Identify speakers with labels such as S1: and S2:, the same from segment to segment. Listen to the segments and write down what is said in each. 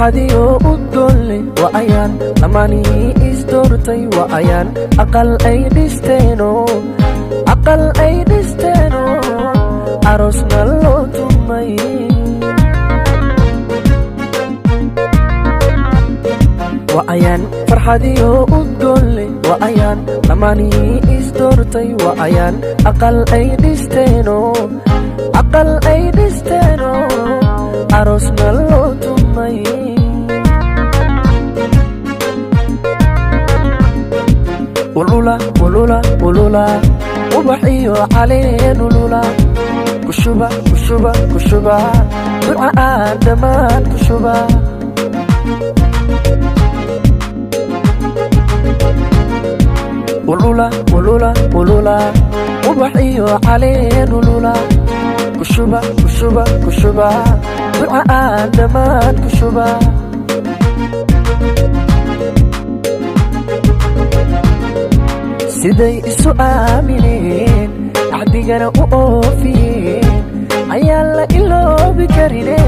S1: farxadiyo udgolle wa ayaan lamani isdoortay wa ayaan aqal ay dhisteeno aroosna loo tumay wa ayaan farxadiyo udgolle wa ayaan lamani isdoortay wa ayaan aqal ay dhisteeno aroosna loo tumay ulula ubaxiyo caleen ulula kushuba duca aan dhammaan kushuba ulula ubaxiyo caleen ulula kushuba duca aan dhammaan kushuba siday isu aamineen axdigana u oofiyeen ayaan la iloobi karine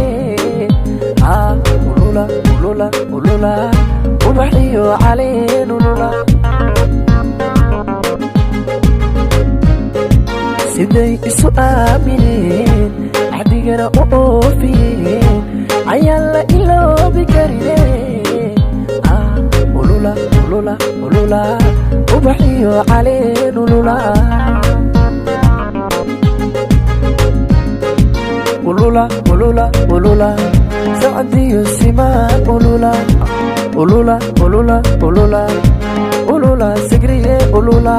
S1: ulula ubaxiyo caleen ulula siday isu aamineen axdigana u oofiyeen ayaan la iloobi karine ulula ubaxiyo caleen ulula sacdiyo simaan ulula sigriye ulula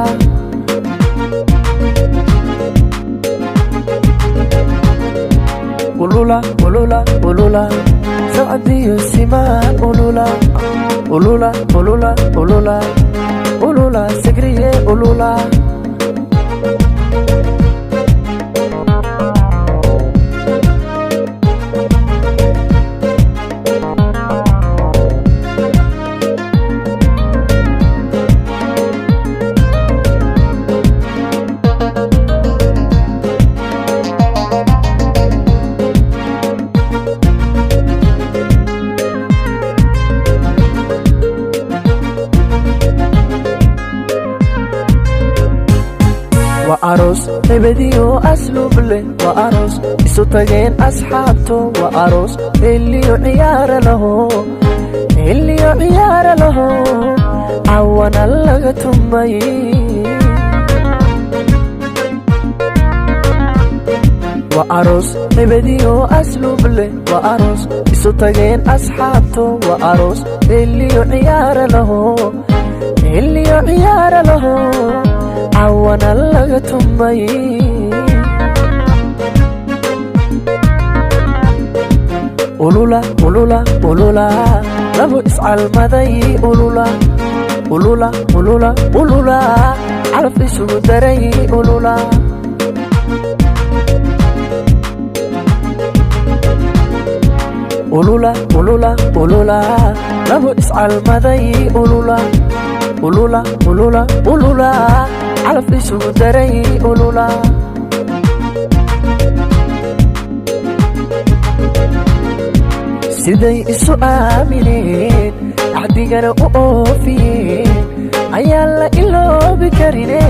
S1: sacdiyo simaan ulula sigriye ulula وأروس نبديو أسلوب له وأروس إسوتاجين أصحابته وأروس اللي يعيار له عوانا لغتمي وأروس نبديو أسلوب له وأروس إسوتاجين أصحابته وأروس اللي يعيار له عوانا لغتمي ulula labo iscal maday ulula calaf isugu daray ulula labo iscal maday ulula calaf isugu daray ulula siday isu aamineen axdigana u oofiyeen ayaan la iloobi karine